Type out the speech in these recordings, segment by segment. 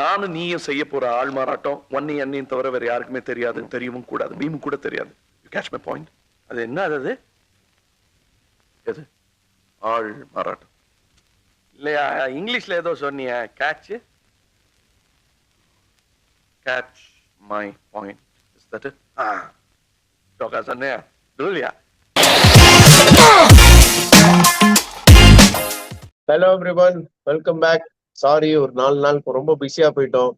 நானும் நீயும் செய்ய போற ஆள் மாறாட்டம் ஒன்னையும் என்னையும் தவிர வேற யாருக்குமே தெரியாது, தெரியவும் கூடாது, பீமும் கூட தெரியாது. Catch my point. அது என்ன அது? எது? ஆள் மாறாட்டம் இல்லையா? இங்கிலீஷ்ல ஏதோ சொன்னிய, catch catch my point. Is that it? டோக்கா சொன்னியா? இல்லையா? Hello everyone, welcome back. Sorry, ஒரு 4 நாள் ரொம்ப பிஸியா போயிட்டோம்,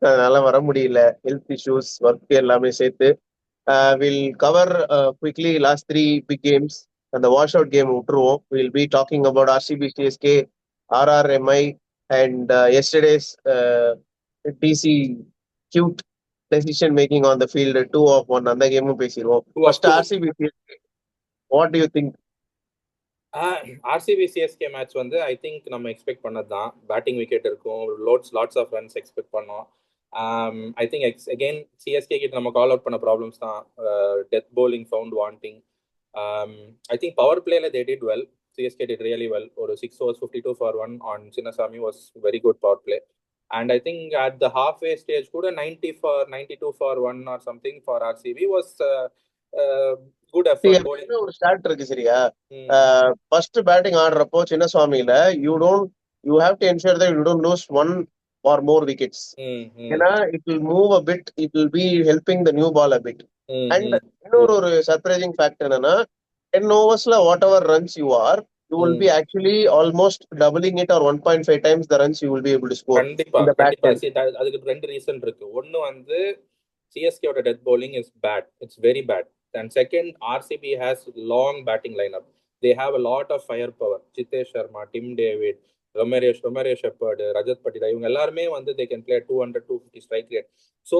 அதனால வர முடியல. ஹெல்த் இஷ்யூஸ், ஒர்க் எல்லாமே சேர்த்து. Will cover quickly last 3 big games. அந்த வாஷ் அவுட் கேம் விட்டுருவோம். Will be talking about RCB, CSK, RR MI and yesterday's DC cute decision making on the field 2-1 அந்த கேமும் பேசிடுவோம். First RCB, what do you think? RCB CSK match வந்து I think நம்ம expect பண்ணது தான். Batting wicket இருக்கும், lots of runs expect பண்ணோம். I think again CSK கிட்ட நம்ம கால் அவுட் பண்ண ப்ராப்ளம்ஸ் தான். Death bowling found wanting. I think power பிளேல they did well. CSK did really well. ஒரு 6 overs 52 for 1 on Chinnaswamy was very good power play. And I think at the halfway stage கூட 92 for 1 or something for RCB was good effort bowling. ஒரு start இருக்கு சரியா? First batting ஆடுறப்போ சின்னசுவாமியில you have to ensure that you don't lose 1 or more wickets. ஏன்னா it will move a bit, it will be helping the new ball a bit. And இன்னொரு surprising fact என்னன்னா, 10 overs whatever runs you are, you will be actually almost doubling it or 1.5 times the runs you will be able to score. கண்டிப்பா அதுக்கு ரெண்டு reason இருக்கு. ஒன்னு வந்து CSK ஓட death bowling is bad, it's very bad. And second, RCB has long batting lineup. They have a lot of firepower. Jitesh Sharma, Tim David, Romario Shepherd, Rajat Patida, இவங்க எல்லாருமே வந்து they can play 200-250 strike rate. So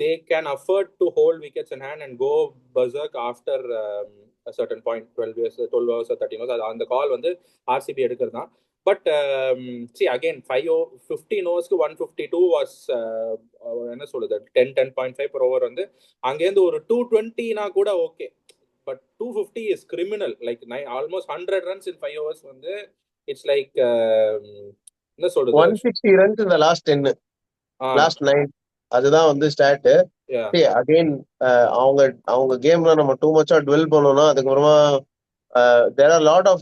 they can afford to hold wickets in hand and go berserk after a certain point, 12 hours or 13 hours. அந்த கால் வந்து RCB எடுக்கிறது தான். But see again 15 ஓவர்ஸ்க்கு 152 was என்ன சொல்றது 10.5 per over. வந்து அங்கேருந்து ஒரு 220 கூட okay, but 250 is criminal. Like almost 100 runs in 5 overs வந்து இட்ஸ் லைக் என்ன சொல்றது 160 runs in the last 10, last 9. அதுதான் வந்து ஸ்டார்ட். அகைன் அவங்க கேம்ல நம்ம டூ மச்சா டுவெல் பண்ணோம்னா அதுக்கப்புறமா there are a lot of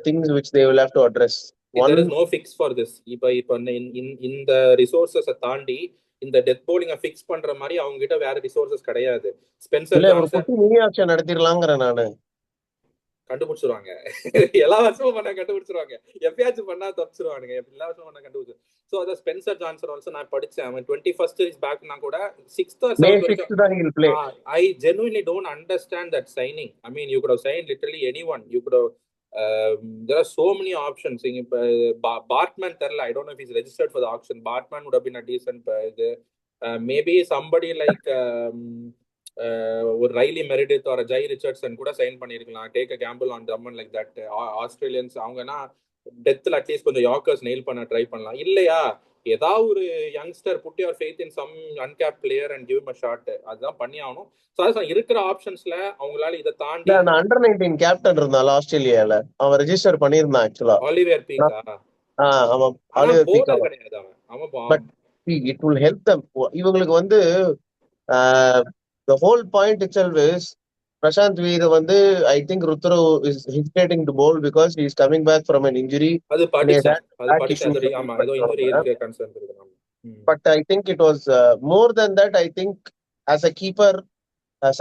things which they will have to address. There is no fix for this. இப்போ இந்த ரிசோர்சஸை தாண்டி இந்த டெத் bowling ஃபிக்ஸ் பண்ற மாதிரி அவங்க கிட்ட வேற ரிசோர்சஸ் கிடையாது. ஸ்பென்சர் ஜான்சன் மினி ஆக்ஷன் நடத்திடலாங்கிறேன் நானு. கண்டுபிடிச்சிருவாங்க. எல்லா வருஷமும் பண்ணா கண்டுபிடிச்சிருவாங்க, எப்பயாச்சும் பண்ணா தப்பிச்சிருவானுங்க. எல்லா வருஷமும் பண்ணா கண்டுபிடிச்சு. ஸோ அதான் ஸ்பென்சர் ஜான்சன் ஆல்சோ நான் படிச்சேன். அவன் 21st is backனா கூட 6th or 7th. I genuinely don't understand that signing. I mean, you could have signed literally anyone. You could have there are so many options. Bartman terla, I don't know if he's registered for the auction. Bartman would have been a decent maybe somebody like ஒரு Riley Meredith ஒரு Jhye Richardson கூட sign பண்ணிருக்கலாம். Take a gamble on them man like that. Australians அவங்கன்னா டெத்ல at least கொஞ்சம் yorkers nail பண்ண try பண்ணலாம். இல்லையா ஏதாவது ஒரு youngster put your faith in some uncapped player and give him a shot. அதுதான் பண்ணி ஆகணும். ஸோ அதான் இருக்கிற ஆப்ஷன்ஸ்ல அவங்களால இதை தாண்டி அண்டர் 19 கேப்டன் இருந்தால ஆஸ்திரேலியால அவன் ரெஜிஸ்டர் பண்ணிருந்தான் ஆக்சுவலா. ஆலிவர் பீக்கா கிடையாது அவன். But it will help them. இவங்களுக்கு வந்து the whole point itself is Prashanth Veer வந்து I think Ruthru is hesitating to bowl because he is coming back from an injury. அது படிச்சேன் ஆமா ஏதோ இன்ஜூரி இருக்கு கன்சர்ன் இருக்கு. But I think it was more than that. I think as a keeper,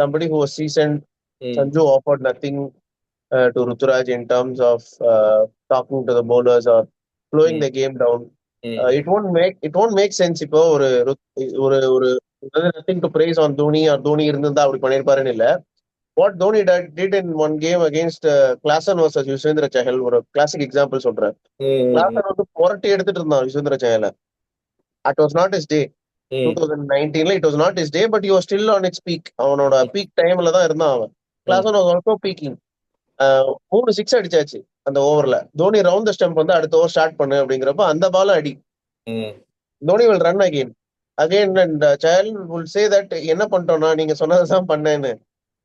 somebody who was seasoned, Sanju offered nothing to Ruturaj in terms of talking to the bowlers or slowing the game down. It won't make sense. இப்போ ஒரு nothing to praise on Dhoni or Dhoni இருந்தா அப்படி பண்ணிருப்பாருன்னு இல்ல. What Dhoni did in one game against Klassen versus Yuzvendra Chahal, ஒரு classic example சொல்றேன். Klassen வந்து புரட்டி எடுத்துட்டு இருந்தான் Yuzvendra சஹலை. It was not his day. 2019 it was not his day, but he was still on its peak. அவனோட peak டைம்ல தான் இருந்தான் அவன். Klassen was also peaking. 3 6 அடிச்சாச்சு அந்த ஓவர்ல. தோனி ரவுண்ட் த ஸ்டம்ப் வந்து அடுத்த ஓவர் ஸ்டார்ட் பண்ணு அப்படிங்கிறப்ப அந்த பால அடி. Dhoni will run again and Chahal will say that என்ன பண்ணிட்டோம்னா நீங்க சொன்னதான் பண்ணேன்னு.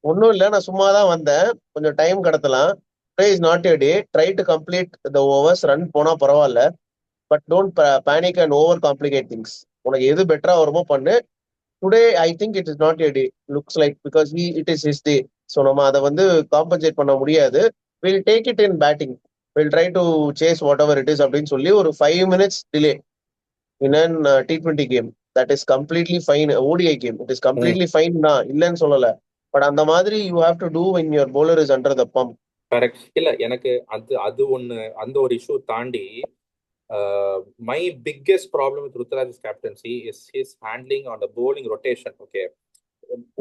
ஒன்னும் இல்ல, நான் சும்மா தான் வந்தேன், கொஞ்சம் டைம் கடத்தலாம். Today is not a day, try to complete the overs, run போனா பரவாயில்ல. but don't panic and overcomplicate things. உனக்கு எது பெட்டரா வருமோ பண்ணு. Today I think it is not a day looks like because it is his day. So நம்ம அதை வந்து காம்பன்சேட் பண்ண முடியாது. Will take it in batting, will try to chase whatever it is அப்படின்னு சொல்லி ஒரு 5 minutes delay in an T20 game. That is completely fine. ODI game it is completely fine தான், இல்லைன்னு சொல்லல. பட் அந்த மாதிரி you have to do when your bowler is under the pump. Correct. இல்ல எனக்கு அது ஒண்ணு, அந்த ஒரு இஷ்யூ தாண்டி my biggest problem with Ruturaj's captaincy is his handling on the bowling rotation. Okay,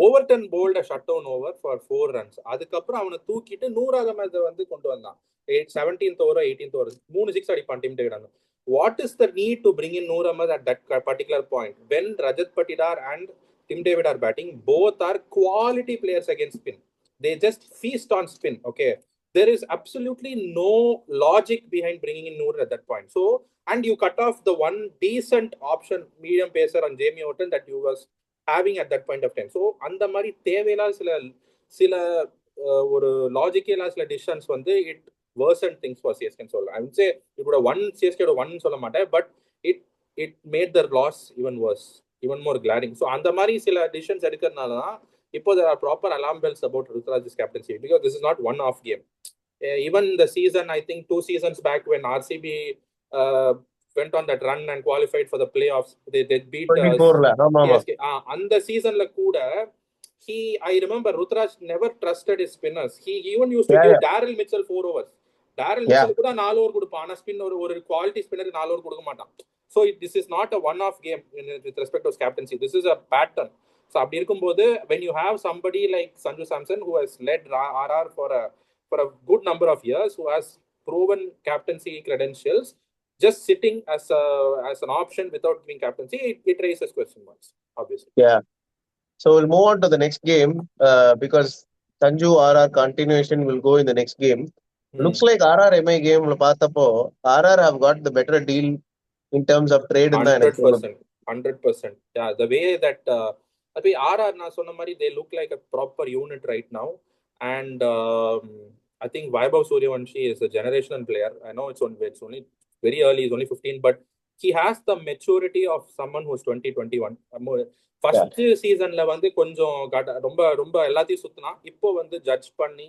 Overton bowled a shutdown over for 4 runs. அதுக்கப்புறம் அவனை தூக்கிட்டு 100 மேட்ச் வந்து கொண்டு வந்தான். 17th over 18th over 3 6 அடிப்பான் team David. What is the need to bring in Noor Ahmed at that particular point when Rajat Patidar and Tim David are batting? Both are quality players against spin. They just feast on spin. Okay, there is absolutely no logic behind bringing in Noor at that point. So, and you cut off the one decent option, medium pacer on Jamie Orton that you was having at that point of time. So, அந்த மாதிரி தேவையில்லாத சில ஒரு லாஜிக்கலா சில decisions வந்து it worsened things for CSK. I would say it would have won CSK would have won சொல்ல மாட்டேன், but it made their loss even worse, even more glaring. So அந்த மாதிரி சில டிசிஷன்ஸ் எடுக்கிறதுனால தான் இப்போ there are proper alarm bells about Ruturaj's captaincy, because this is not one off game. Even the season, I think 2 seasons back when RCB went on that run and qualified for the playoffs, they beat CSK. அந்த சீசன்ல கூட I remember Ruturaj never trusted his spinners. He even used to give Daryl Mitchell 4 overs. Daryl Mitchell கூட 4 over கொடுப்பான். ஆனா spin ஒரு quality spinner 4 over கொடுக்க மாட்டான். So this is not a one off game with respect to his captaincy. This is a pattern. So அப்படி இருக்கும்போது when you have somebody like Sanju Samson who has led RR for a good number of years, who has proven captaincy credentials, just sitting as an option without giving captaincy, it raises question marks, obviously. Yeah. So we'll move on to the next game because Sanju RR continuation will go in the next game. Looks like RR MI game பார்த்தப்போ RR have got the better deal in terms of trade. 100%. Yeah, the way that RR நான் சொன்ன மாதிரி they look like a proper unit right now, and I think Vaibhav Suryavanshi is a generational player. I know it's only very early, he's only 15, but he has the maturity of someone who's 2021. First சீசன்ல வந்து கொஞ்சம் ரொம்ப ரொம்ப எல்லாத்தையும் சுத்தினா, இப்போ வந்து judge பண்ணி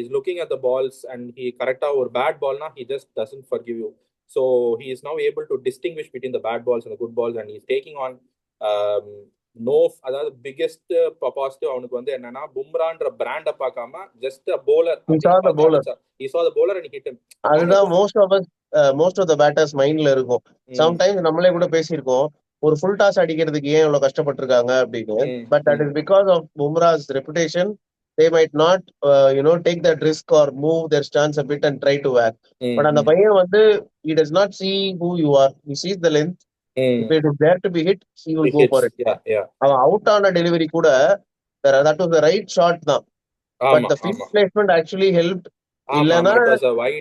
is looking at the balls and he கரெக்டா ஒரு பேட் பால்னா he just doesn't forgive you. So he is now able to distinguish between the bad balls and the good balls, and he's taking on அதாவது biggest positive அவனுக்கு வந்து என்னன்னா, பும்ரான்ற பிராண்ட பார்க்காம just a bowler. He saw the bowler and he hit him. அதுதான் most of the batters மைண்ட்ல இருக்கும். Sometimes நம்மளே கூட பேசியிருக்கோம், ஒரு ஃபுல் டாஸ் அடிக்கிறதுக்கு ஏன் இவ்வளவு கஷ்டப்பட்டிருக்காங்க அப்படின்னு. But that is because of Bumrah's reputation. They might not take that risk or move their stance a bit and try to whack. But அந்த பையன் வந்து he does not see who you are, he sees the length. If it is there to be hit, he will go for it. அவன் out ஆன delivery கூட that was the right shot தான், but the field placement actually helped. இல்லனா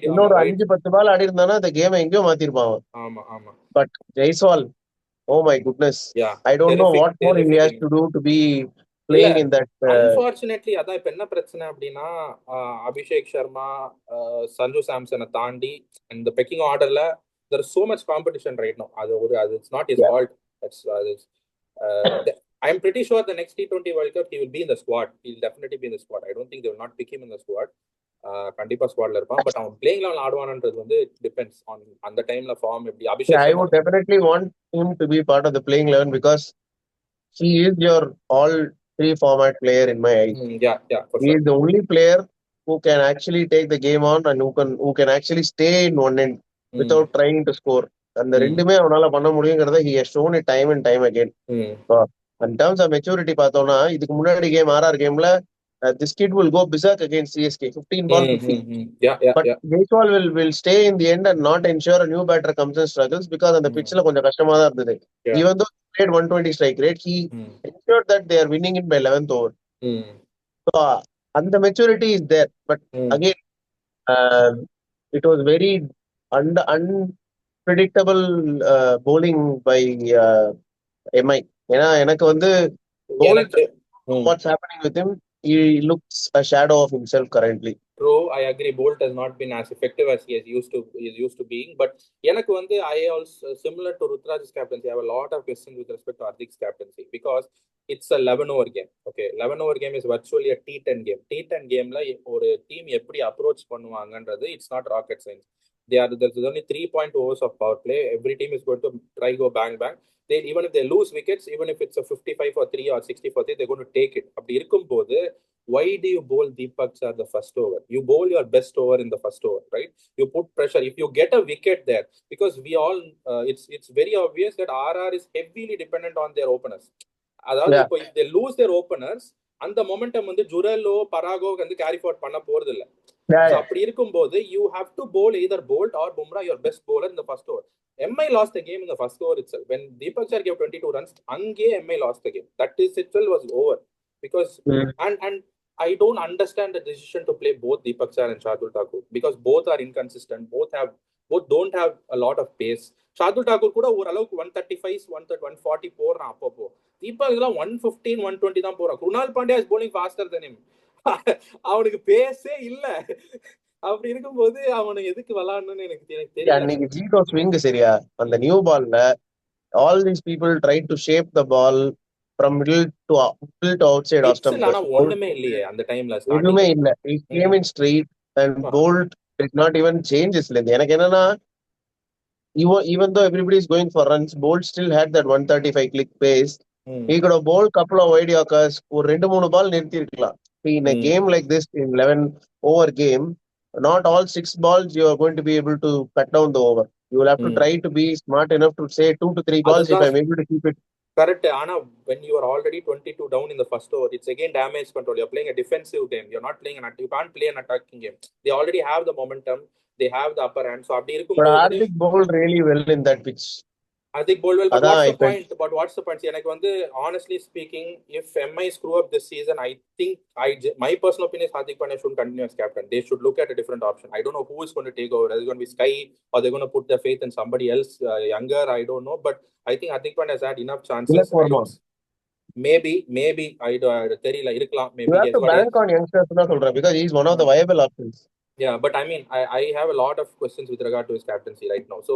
இன்னொரு 5-10 பால் ஆடி இருந்தானா அந்த game எங்கயோ மாத்திருப்பான். But Jaiswal, oh my goodness, I don't know what more he has to do to be playing in that. Unfortunately அதான் இப்ப என்ன பிரச்சனை அப்படின்னா, அபிஷேக் சர்மா, சஞ்சு சாம்சனை தாண்டி இந்த பெக்கிங் ஆர்டர்ல there is so much competition right now. It's not his fault. I'm pretty sure the next T20 World Cup he will be in the squad. He'll definitely be in the squad. I don't think they will not pick him in the squad. கண்டிப்பா ஸ்குவாட்ல இருப்பான். But அவன் playing eleven ஆடுவானன்றது வந்து depends on அந்த டைம்ல form எப்படி. Abhishek I would definitely want him to be part of the playing 11 because he is your all 3 format player in my eyes. For he sure. is the only player who can actually take the game on and who can actually stay in one end without trying to score. அந்த ரெண்டுமே அவனால பண்ண முடியுங்கிறத he has shown it time and time again. In terms of maturity பார்த்தோம்னா, இதுக்கு முன்னாடி game RR கேம்ல this kid will go berserk against CSK, 15 ball 50. But Jaiswal will stay in the end and not ensure a new batter comes and struggles because அந்த pitchல கொஞ்சம் கஷ்டமா தான் இருந்தது. Even though he played 120 strike rate, he ensured that they are winning it by 11th over. So and the maturity is there, but again it was very unpredictable bowling by MI. ஏன்னா எனக்கு வந்து what's happening with him, he looks a shadow of himself currently. True, I agree. Bolt has not been as effective as he is used to being. But எனக்கு வந்து I also similar to Rutraj's captaincy. I have a lot of questions with respect to Hardik's captaincy because it's a 11 over game. Okay, 11 over game is virtually a T10 game. T10 gameல ஒரு team எப்படி approach பண்ணுவாங்கன்றது it's not rocket science. There's only 3 point overs of power play. Every team is going to try go bang bang. Even if they lose wickets, even if it's a 55 for 3 or 60 for 3, they're going to take it. அப்படி இருக்கும்போது why do you bowl Deepak Char the first over? You bowl your best over in the first over, right? You put pressure. If you get a wicket there, because we all, it's very obvious that RR is heavily dependent on their openers. அதாவது இப்போ if they lose their openers, அந்த momentum வந்து ஜுரலோ பராகோ வந்து carry forward பண்ண போறது இல்ல. அப்படி இருக்கும்போது you have to bowl either Bolt or Bumrah your best bowler in the first over. MI lost the game in the first over itself. When Deepak Char gave 22 runs, அங்கே MI lost the game. That is itself was over because and I don't understand the decision to play both Deepak Char and Shardul Thakur because both are inconsistent. Both don't have a lot of pace. Shardul Thakur கூட ஓரளவுக்கு 135 140 போறான் அப்பப்போ. தீபக் எல்லாம் 115 120 தான் போறான். Kunal Pandya is bowling faster than him. அவனுக்கு பேஸே இல்ல. அப்படி இருக்கும்போது அவனை எதுக்கு விளையாடணும்னு எனக்கு தெரியல. அன்னைக்கு ஜீரோ ஸ்விங் சரியா அந்த நியூ பால்ல all these people tried to shape the ball from middle to outside off stump. ஆனா ஒண்ணுமே இல்லையே அந்த டைம்ல. எதுவுமே இல்ல. He came in straight and Bolt did not even change his length. எனக்கு என்னன்னா even though everybody is going for runs, Bolt still had that 135 click pace. He could have bowled couple of wide yorkers. ஒரு 2-3 பால் நிறுத்தி இருக்கலாம். In a game like this, in 11 over game, not all 6 balls you are going to be able to cut down the over. You will have to try to be smart enough to say 2 to 3 balls if I'm able to keep it. Correct. Anna, when you are already 22 down in the first over, it's again damage control. You're playing a defensive game. You're not playing you can't play an attacking game. They already have the momentum. They have the upper hand. So but Hardik bowled really well in that pitch. Hardik bowled well, but what's the point? But what's the point? எனக்கு வந்து honestly speaking, if MI screw up this season, I think my personal opinion is Hardik Pandya shouldn't continue as captain. They should look at a different option. I don't know who is going to take over. Is it going to be Sky or they're going to put their faith in somebody else younger? I don't know. But I think Hardik Pandya has had enough chances. Maybe I தெரியல இருக்கலாம். Maybe you have to bank on youngsters தான் சொல்றேன் because he is one of the viable options. Yeah, but I mean, I have a lot of questions with regard to his captaincy right now. So,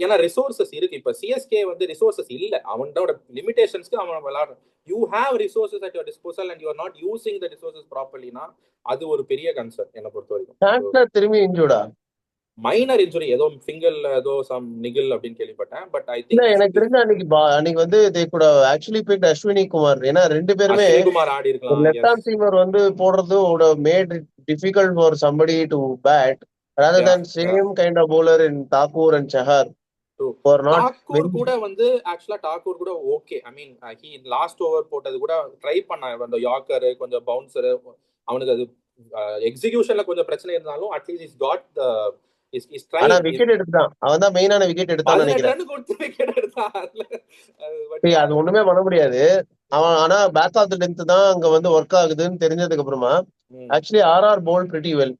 ஏன்னா resources இருக்கு. இப்ப CSK வந்து resources இல்ல. அவனோட லிமிடேஷன்ஸ்க்கு அவன் விளையாடுறான். You have resources at your disposal and you are not using the resources properly னா அது ஒரு பெரிய கன்சர்ன் என்ன பொறுத்த வரைக்கும். திரும்பி இன்ஜூர்டா மைனர் இன்ஜுரி ஏதோ ஃபிங்கர்ல ஏதோ சம் நிகில் அப்படின்னு கேள்விப்பட்டேன். பட் ஐ திங்க் எனக்கு தெரிஞ்ச அன்னைக்கு வந்து they could have actually picked Ashwini Kumar. ஏன்னா ரெண்டு பேருமே அஸ்வினி குமார் ஆடி இருக்கலாம். லெஃப்ட் ஆர்ம் சீமர் வந்து போடுறது would have made it difficult for somebody to bat rather than same kind of bowler in Thakur and Chahar. Thakur கூட வந்து ஆக்சுவலா டாக்கூர் கூட okay. I mean he lost over போட்டது கூட ட்ரை பண்ணான். அந்த யாக்கர் கொஞ்சம் பவுன்சர் அவனுக்கு அது எக்ஸிகியூஷன்ல கொஞ்சம் பிரச்சனை இருந்தாலும் அட்லீஸ்ட் இஸ் காட் த ஆனா விக்கெட் எடுத்தான். அவன் தான் மெயினான விக்கெட் எடுத்தான் நினைக்கிறேன். அது ஒண்ணுமே பண்ண முடியாது. அவன் ஆனா பேக் ஆஃப் தி லென்த் தான் அங்க வந்து ஒர்க் ஆகுதுன்னு தெரிஞ்சதுக்கு அப்புறமா actually RR bowled pretty well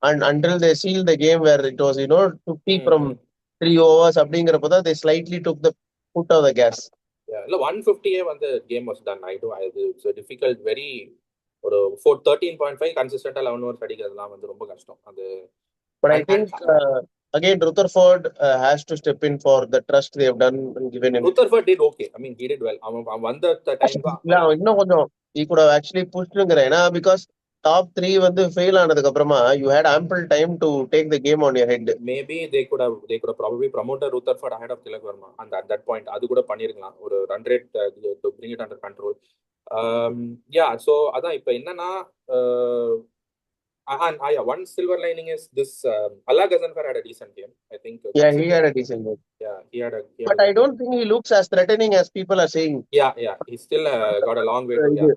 and until they sealed the game where it was 50 from 3 overs அப்படிங்கறப்ப தான் they slightly took the foot of the gas. இல்ல 150 வந்து game was done. It's a difficult very ஒரு 13.5 கன்சிஸ்டன்ட்டா 11 overs அடிக்கிறதுலாம் வந்து ரொம்ப கஷ்டம். அது but I think again Rutherford has to step in for the trust they have done and given him. Rutherford did okay. I mean he did well. அவன் வந்த time இன்னும் கொஞ்சம் he could have actually pushed because top 3 வந்து fail ஆனதுக்கு அப்புறமா you had ample time to take the game on your head. Maybe they could have probably promoted Rutherford ahead of Tilak Verma and at that point அது கூட பண்ணிருக்கலாம். ஒரு run rate to bring it under control. Yeah, so அதான் இப்ப என்னன்னா one silver lining is this Allah Ghazanfar had a decent game. I think he had a decent game. He had but I don't think he looks as threatening as people are saying. Yeah, he's still got a long way to go.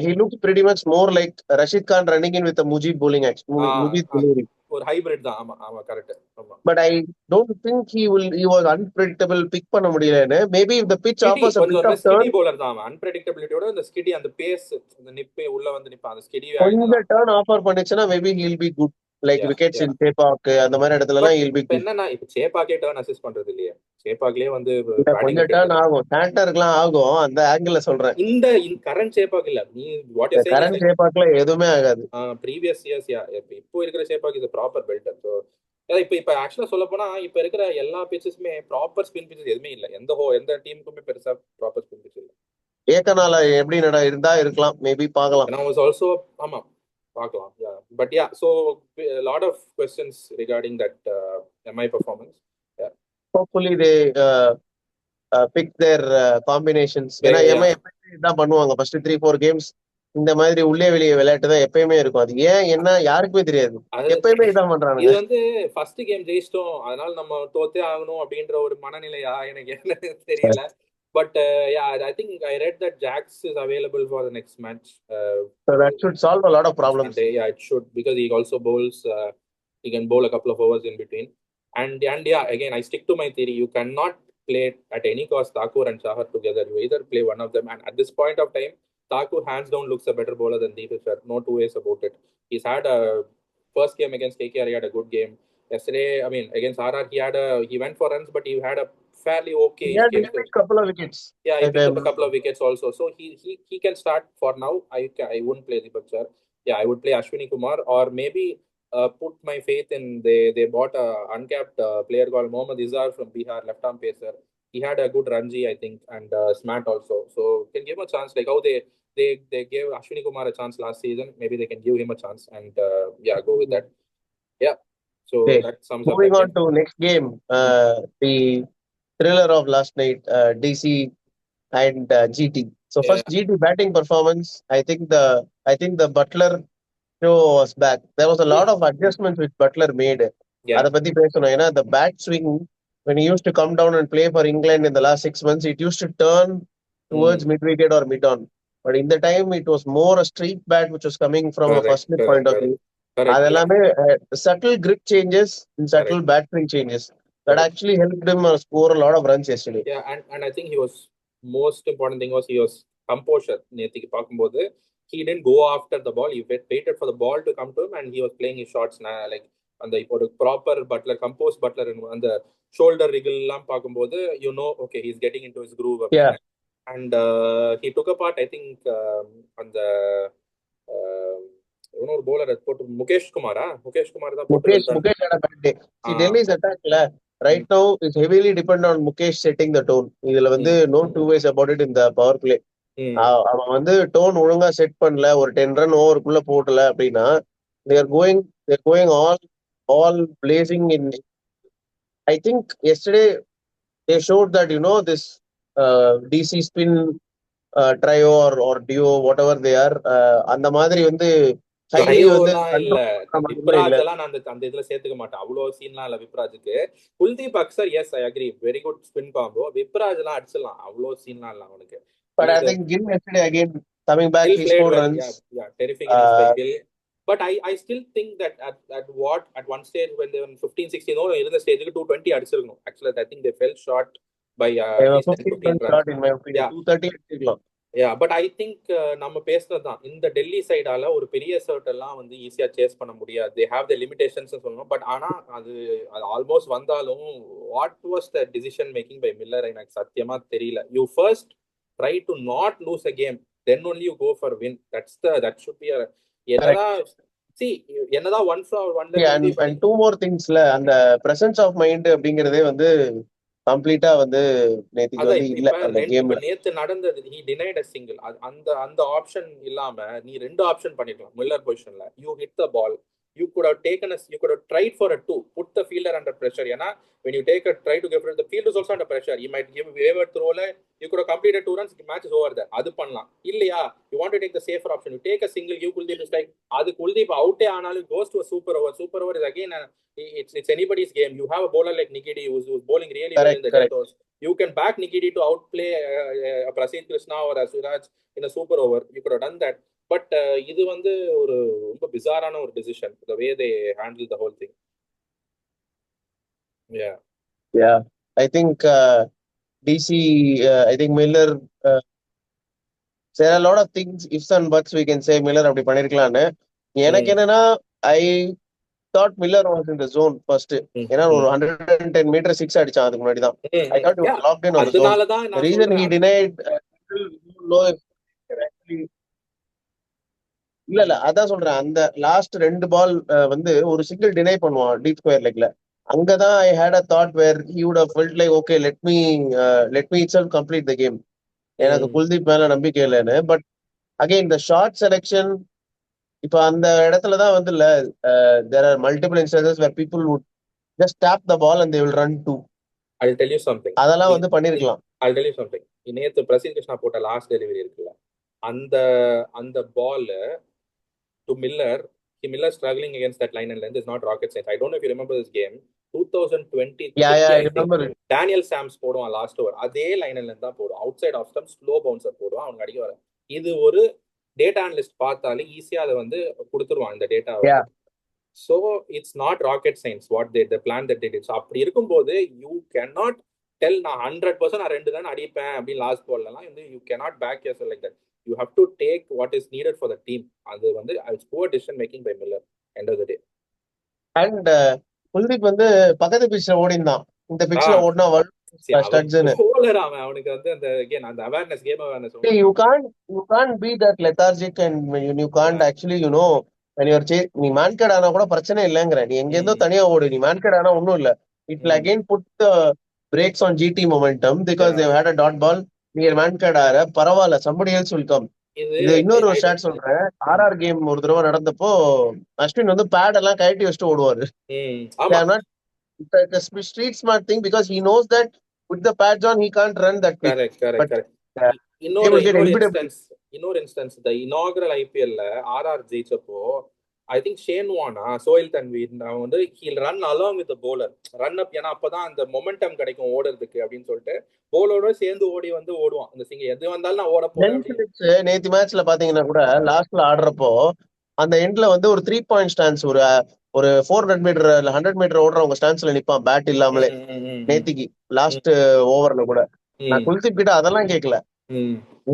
He looks pretty much more like Rashid Khan running in with a Mujib bowling action. Mujib bowling. ஒரு hybrid தான். ஆமா correct. ஆமா but I don't think he was unpredictable pick பண்ண முடியலன்னு. maybe if the pitch offers a bit of turn bowler தான். unpredictability-ஓட அந்த ஸ்கிடி அந்த base அந்த நிப்பே உள்ள வந்து நிப்பா அந்த ஸ்கிடி கொஞ்சம் turn offer பண்ணிச்சுனா maybe he'll be good. Like Yeah, wickets yeah. இன் சேப்பாக் அந்த மாதிரி இடத்துல பட் எல்லாம் இல் பி இப்ப என்னன்னா இப்ப சேப்பாக்கே டர்ன் அசிஸ்ட் பண்றது இல்லையா? சேப்பாக்லயே வந்து இல்ல பேட்டிங் கொஞ்சம் விக்கெட் டர்ன் ஆகும், சாண்டருக்குலாம் ஆகும், அந்த ஆங்கிள் சொல்றேன். இந்த கரண்ட் சேப்பாக் இல்ல. நீ what you saying is current சேப்பாக்ல எதுவுமே ஆகாது. ப்ரீவியஸ் இயர்ஸ் இப்போ இருக்கிற Chepauk is proper belter. So இப்ப ஆக்சுவலா சொல்ல போனா இப்ப இருக்கிற எல்லா பிச்சஸுமே ப்ராப்பர் ஸ்பின் பிச்சஸ் எதுவுமே இல்ல. எந்த டீமுக்குமே பெருசா ப்ராப்பர் ஸ்பின் பிச் இல்ல. ஏக்கனால எப்படி இருந்தா இருக்கலாம், மேபி பார்க்கலாம். And I was also ஆமா பார்க்கலாம். But yeah, so a lot of questions regarding that MI performance. Yeah. Hopefully they pick their combinations. ஏன்னா Yeah. எம்ஐ எப்பயுமே இதான் பண்ணுவாங்க, ஃபர்ஸ்ட் 3-4 கேம்ஸ் இந்த மாதிரி உள்ளே வெளியே விளையாட்டு தான் எப்பயுமே இருக்கும். அது ஏன் என்ன யாருக்குமே தெரியாது, எப்பயுமே இதான் பண்றானுங்க. இது வந்து ஃபர்ஸ்ட் கேம் ஜெயிச்சிட்டோம் அதனால நம்ம தோத்தே ஆகணும் அப்படின்ற ஒரு மனநிலையா எனக்கு என்ன தெரியல. But I think I read that Jax is available for the next match. So that should solve a lot of problems. Sunday. Yeah, it should, because he also bowls. He can bowl a couple of overs in between. And yeah, again, I stick to my theory. You cannot play at any cost Thakur and Chahar together. You either play one of them. And at this point of time, Thakur hands down looks a better bowler than Deep Sir. No two ways about it. He's had a first game against KKR. He had a good game. Yesterday, I mean, against RR, he went for runs, but he had a fairly okay. He had a couple of wickets. Yeah, he picked up a couple of wickets also. So he can start for now. I wouldn't play Deepak Char. Yeah, I would play Ashwini Kumar, or maybe put my faith in they bought a uncapped player called Mohammad Izhar from Bihar, left arm pacer. He had a good Ranji, I think, and smart also. So can give him a chance, like how they gave Ashwini Kumar a chance last season. Maybe they can give him a chance and go with that. Yeah. So that sums up. Moving on to next game, the thriller of last night, DC and GT. So first GT batting performance. I think the Butler show was back. There was a lot of adjustments which Butler made. Yeah. அத பத்தி பேசணும். ஏன்னா the bat swing when he used to come down and play for England in the last 6 months, it used to turn towards mid wicket or mid on. But in the time it was more a street bat which was coming from a first slip point of view. அதெல்லாமே subtle grip changes and subtle bat swing changes that actually helped him score a lot of runs yesterday. Yeah, and I think most important thing was he was composure. நேத்திக்கு பார்க்கும்போது he didn't go after the ball. He waited for the ball to come to him and he was playing his shots like அந்த இப்போ ஒரு proper Buttler compose Buttler அந்த shoulder ரிகிள் எல்லாம் பார்க்கும்போது okay, he's getting into his groove. Yeah. And he took apart, I think, அந்த ஒரு bowler போட்டு முகேஷ் குமார் தான் போட்டு Delhi's attackல right now is heavily dependent on Mukesh setting the tone. இதுல வந்து no two ways about it in the power play. அவன் வந்து tone ஒழுங்கா செட் பண்ணல, ஒரு 10 ரன் ஓவருக்குள்ள போடல அப்படின்னா they're going all blazing in. I think yesterday they showed that this DC spin trio or duo, whatever they are, அந்த மாதிரி வந்து விப்ராஜ் எல்லாம் நான் அந்த இதுல சேர்த்துக்க மாட்டேன். அவ்வளவு சீன்லாம் இல்ல விப்ராஜுக்கு. Kuldeep Axar, yes I agree, very good spin combo. Vipraj எல்லாம் அடிச்சிடலாம், அவ்வளவு சீன்லாம் இல்ல அவனுக்கு. But I think Gill yesterday again coming back, he scored runs. Yeah, terrific innings by Gill. But I still think that at one stage when they were 15-16 இருந்த ஸ்டேஜுக்கு 220 அடிச்சிருக்கணும். Actually I think they fell short by 15 runs in my opinion. 230 அடிச்சிருக்கலாம். Yeah, but I think நம்ம பேசுறதுதான் இந்த டெல்லி சைடால ஒரு பெரிய shirt எல்லாம் வந்து ஈஸியா chase பண்ண முடியாது. they have the limitations சொல்லணும். பட் ஆனா அது ஆல்மோஸ்ட் வந்தாலும் what was the decision making by Miller எனக்கு சத்தியமா தெரியல. You first try to not lose a game, then only you go for win. That should be a என்னதான் one for one. And two more things அந்த presence of mind அப்படிங்கறதே வந்து கம்ப்ளீட்டா வந்து நேத்து இல்ல அந்த கேம்ல. நேத்து நடந்தது he denied a single. அந்த ஆப்ஷன் இல்லாம நீ ரெண்டு ஆப்ஷன் பண்ணிக்கலாம் மில்லர் பொசிஷன்ல. You hit the ball, you could have tried for a 2, put the fielder under pressure. ஏன்னா when you try to give it, the field is also under pressure. You might give waiver throw, you could have completed 2 runs, match is over there. அது பண்ணலாம். இல்லையா, you want to take the safer option, you take a single, you Kuldeep is like அது குல்தீப் அவுட்டே ஆனாலும் goes to a super over. Super over is again it's anybody's game. You have a bowler like Nikidi who's bowling really well in the death overs. You can back Nikidi to outplay Prasidh Krishna or Suraj in a super over. You could have done that. But இது வந்து ஒரு ரொம்ப பிசாரான ஒரு decision, the way they handle the whole thing. Yeah, I think DC, I think Miller, there are a lot of things, ifs and buts we can say Miller அப்படி பண்ணிருக்கலாம்னு. எனக்கு என்னன்னா thought Miller was in the zone first. ஏன்னா ஒரு 110 meter 6 அடிச்சான் அதுக்கு முன்னாடி தான். I thought he was locked in on the zone. அதனாலதான் The நான் reason he சொல்றேன் denied still we don't know if actually இல்ல அதான் சொல்றேன். அந்த லாஸ்ட் 2 பால் வந்து ஒரு சிங்கிள் டினை பண்ணுவான் டீப் ஸ்கொயர் லெக்ல. அங்கதான் I had a thought where he would have felt like okay let me itself complete the game. எனக்கு குல்தீப் மேல நம்பிக்கை இல்லைன்னு. பட் அகைன் இந்த ஷார்ட் செலெக்ஷன் இப்ப அந்த இடத்துலதான் வந்து இல்ல there are multiple instances where people would just tap the ball and they will run two. I'll tell you something. அதெல்லாம் வந்து பண்ணிருக்கலாம். I'll tell you something. நேத்து பிரசீத் கிருஷ்ணா போட்ட லாஸ்ட் டெலிவரி இருக்குல்ல, அந்த அந்த பால் to Miller, Miller struggling against that line and length is not rocket science. I don't know if you remember this game. 2023, Yeah, I I think. remember it. Daniel Sams போடுவான் last over, அதே line and length தான் போடுவான். Outside off stump slow bouncer போடுவான், அவனுக்கு அடிக்க வர. இது ஒரு டேட்டா அனலிஸ்ட் பார்த்தாலே ஈஸியா அதை வந்து கொடுத்துருவான் இந்த டேட்டாவை. Yeah. So it's not rocket science what the plan that they did. So அப்படி இருக்கும்போது you cannot tell நான் 100% நான் 2 தான் அடிப்பேன் அப்படின்னு லாஸ்ட் பால்லாம் வந்து you cannot back yourself like that. You have to take what is needed for the team. அது வந்து it's poor decision making by Miller end of the day. And Kuldeep வந்து பக்கத்து பிட்ச்ல ஓடிந்தான். இந்த பிட்ச்ல ஓடினா அவனுக்கு வந்து அந்த again அந்த awareness, game awareness. you can't be that lethargic and you can't actually when you're நீ மேன்கட் ஆனா கூட பிரச்சனை இல்லைங்கிற. நீ எங்க இருந்தோ தனியா ஓடு, நீ மேன்கட் ஆனா ஒண்ணும் இல்ல. It will again put the brakes on GT momentum because they've had a dot ball. நீ மேன்கட் ஆற பரவாயில்ல, somebody else will come. இது இன்னொரு ஸ்டாட் சொல்றேன். ஆர்ஆர் கேம் ஒரு தடவை நடந்தப்போ அஸ்வின் வந்து பேட் எல்லாம் கழட்டி வச்சுட்டு ஓடுவாரு. It's a street smart thing because he knows that with the pads on he can't run that quick. Correct. இன்னொரு இன்ஸ்டன்ஸ் the inaugural IPL ல RR ஜெயிச்சப்போ I think Shane Warne, Soil Tanveer வந்து he'll run along with the bowler, run up. ஏன்னா அப்பதான் அந்த momentum கிடைக்கும் ஓடுறதுக்கு அப்படின்னு சொல்லிட்டு பவுலரோட சேர்ந்து ஓடுவான். அந்த சிங்க எது வந்தாலும் நான் ஓட போறேன். நேத்து மேட்ச்ல பாத்தீங்கன்னா கூட லாஸ்ட்ல ஆடுறப்போ அந்த எண்ட்ல வந்து ஒரு 3 பாயிண்ட் ஸ்டான்ஸ், ஒரு 400 மீட்டர் 100 மீட்டர் ஓடுறவங்க ஸ்டான்ஸ்ல நிப்பான் பேட் இல்லாமலே. நேத்திக்கு லாஸ்ட் ஓவர்ல கூட நான் குல்தீப் கிட்ட அதெல்லாம் கேட்கல,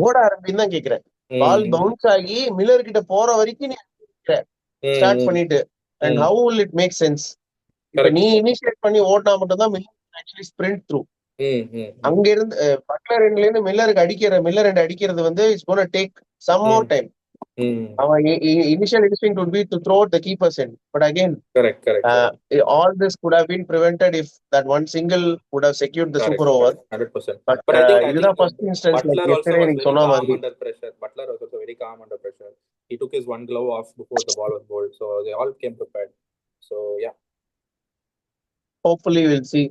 ஓட ஆரம்பின்னு தான் கேக்குறேன். பால் பவுன்ஸ் ஆகி மில்லர் கிட்ட போற வரைக்கும் நீ ஸ்டார்ட் பண்ணிட்டு and how will it make sense. இப்ப நீ இனிஷியேட் பண்ணி ஓட்டினா மட்டும் தான் மில்லர் ஆக்சுவலி ஸ்பிரிண்ட் த்ரூ. அங்க இருந்து பட்லர் எண்ட்ல இருந்து மில்லர் எண்ட் அடிக்கிறது வந்து it's gonna take some more time. Initial instinct would be to throw out the keeper's end, but again, correct. All this could have been prevented if that one single would have secured the super over. 100%. But I think first instance, like yesterday, Butler was also very calm under pressure. He took his one glove off before the ball was bowled, so they all came prepared. So yeah, hopefully we'll see.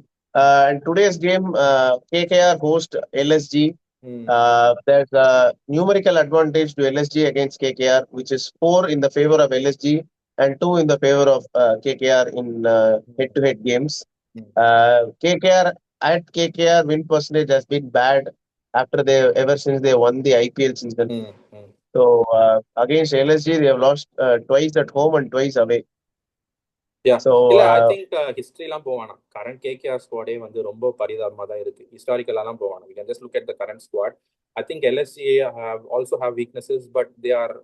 And today's game, KKR host LSG. There's a numerical advantage to LSG against KKR, which is 4 in the favor of LSG and 2 in the favor of KKR in head-to-head games. KKR win percentage has been bad ever since they won the IPL season. So against LSG, they have lost twice at home and twice away. Yeah. So I think history எல்லாம் போவானா. Current KKR squad வந்து ரொம்ப பரிதாபமா தான் இருக்கு. Historical எல்லாம் போவானா. We can just look at the current squad. I think LSG also have weaknesses, but they are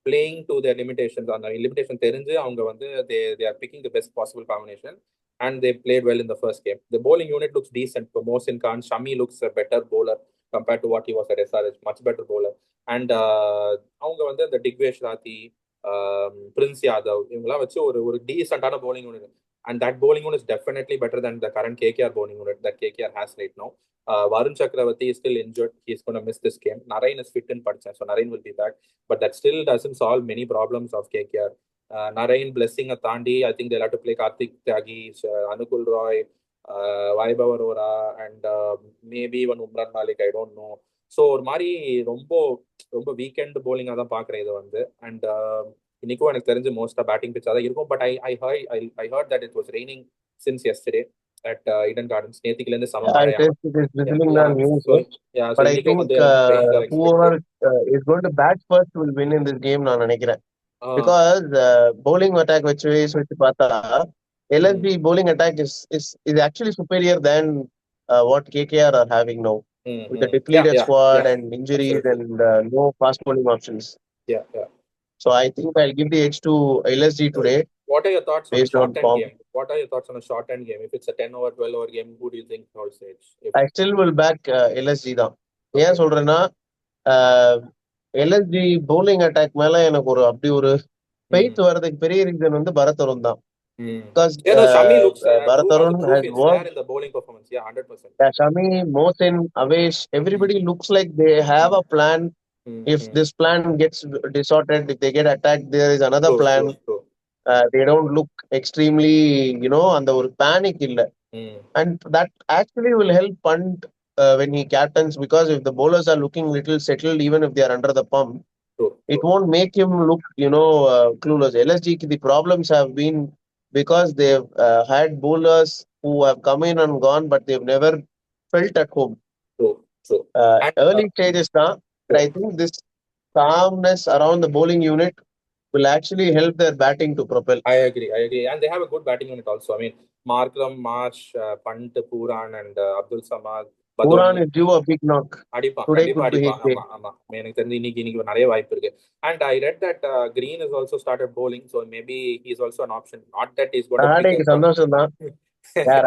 playing to their limitations. அந்த limitation தெரிஞ்சு அவங்க வந்து they are picking the best possible combination and they played well in the first game. The bowling unit looks decent. For Mohsin Khan, Shami looks a better bowler compared to what he was at SRH, much better bowler. And அவங்க வந்து அந்த Digvesh Rathi, Prince Yadav, இவங்கெல்லாம் வச்சு ஒரு டீசென்டான bowling unit, and that bowling unit is definitely better than the current KKR bowling unit that KKR has right now. Varun Chakravarti is still injured. He's going to miss this game. Narain is fit in Padchan, so Narain will be back, but that still doesn't solve many problems of KKR. Narain blessing a Thandi, I think they'll have to play Karthik Tyagi, Anukul Roy, Vaibhav Arora, and maybe even Umran Malik, I don't know. So ஒரு மாதிரி ரொம்ப weekend bowling தான் பாக்குறேன் இது வந்து. And இன்னைக்கும் எனக்கு தெரிஞ்சு மோஸ்டா பேட்டிங் பிச்சா தான் இருக்கும். But I heard that it was raining since yesterday at Eden Gardens. நேத்தில இருந்து சம மழையா. But I think whoever is going to bat first will win in this game நான் நினைக்கிறேன். Because bowling attack வச்சு பார்த்தா LSG bowling attack is actually superior than what KKR are having now. With the depleted squad and injuries and no fast bowling options. Yeah. So I think I'll give the edge to LSG today. What are your thoughts on a based on short end form. game? What are your thoughts on a short end game? If it's a 10-over, 12-over game, who do you think holds the edge? I still will back LSG தான். Okay. ஏன் சொல்றேன்னா LSG bowling attack மேல எனக்கு அப்படி ஒரு faith வரதுக்கு பெரிய reason வந்து பரத் அருண் தான். Because Yeah, no, Shami looks Bharat all the Arun proof has is worked. there in the bowling performance. Yeah, 100%. Yeah, Shami, Mohsin, Avesh, everybody looks like they have a plan. If this plan gets distorted, if they get attacked, there is another plan. True. They don't look extremely, அந்த ஒரு panic இல்ல. And that actually will help Pant when he captains, because if the bowlers are looking little settled, even if they are under the pump, it won't make him look, clueless. LSG, the problems have been because they've had bowlers who have come in and gone, but they've never felt at home. True. Early stages now, but I think this calmness around the bowling unit will actually help their batting to propel. I agree. And they have a good batting unit also. I mean, Markram, Marsh, Pant, Puran, and Abdul Samad. Puran is due a big knock. Today could be his day. எனக்கு தெரிஞ்சு இன்னைக்கு நிறைய வாய்ப்பு இருக்கு. And I read that Green has also started bowling, so maybe he's also an option. Not that he's going to pick a சந்தோஷம் தான்.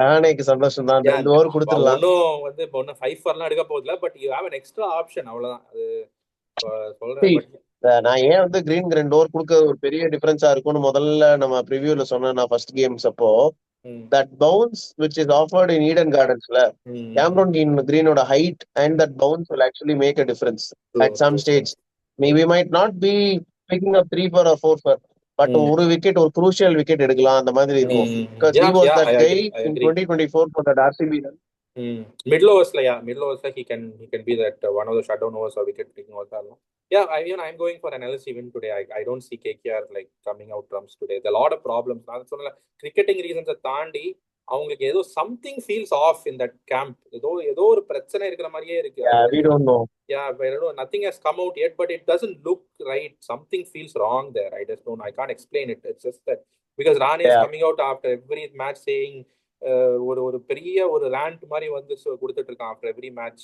ராணேக்கு சந்தோஷம் தான். 2 ஓவர் கொடுத்துடலாம். ஒன்னும் வந்து ஒன்னு 5 4லாம் எடுக்க போறதில்ல, but you have an extra option, அவ்வளவுதான். அது சொல்றேன். நான் ஏன் வந்து கிரீன் 2 ஓவர் கொடுக்க ஒரு பெரிய டிஃபரன்ஸா இருக்கும்னு முதல்ல நம்ம ப்ரிவியூல சொன்னேன். நான் ஃபர்ஸ்ட் கேம்ஸ் அப்போ that bounce which is offered in Eden Gardens la Cameron Greenோட height and that bounce will actually make a difference at some stage. We might not be picking up 3 for or 4 for, but ஒரு wicket, ஒரு crucial wicket எடுக்கலாம் அந்த மாதிரி இருக்கும். Because he was that guy in 2024 for that RCB run. Middle overs he can be that one of the shutdown overs or wicket taking also. Yeah, I'm going for an LSG win today. I don't see KKR like coming out drums today. There are a lot of problems. நான் சொன்னல cricketing reasons தாண்டி அவங்களுக்கு ஏதோ something feels off in that camp. ஏதோ ஒரு பிரச்சனை இருக்கிற மாதிரியே இருக்கு. We don't know. Yeah, I don't know. Nothing has come out yet, but it doesn't look right. Something feels wrong there. I just don't know. I can't explain it. It's just that because Rane is coming out after every match saying ஒரு பெரிய ஒரு rant மாதிரி வந்து கொடுத்துட்டு இருக்கான் after every match.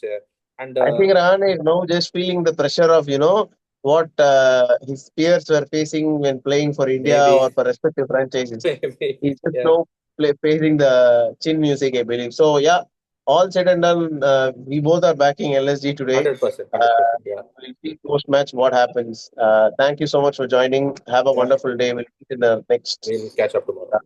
And I think Rane is now just feeling the pressure of what his peers were facing when playing for India or for respective franchises. He's just now facing the chin music, I believe. So yeah, all said and done, we both are backing LSG today. 100%. Yeah. We'll see post match what happens. Thank you so much for joining. Have a wonderful day. We'll meet in the next. We'll catch up tomorrow.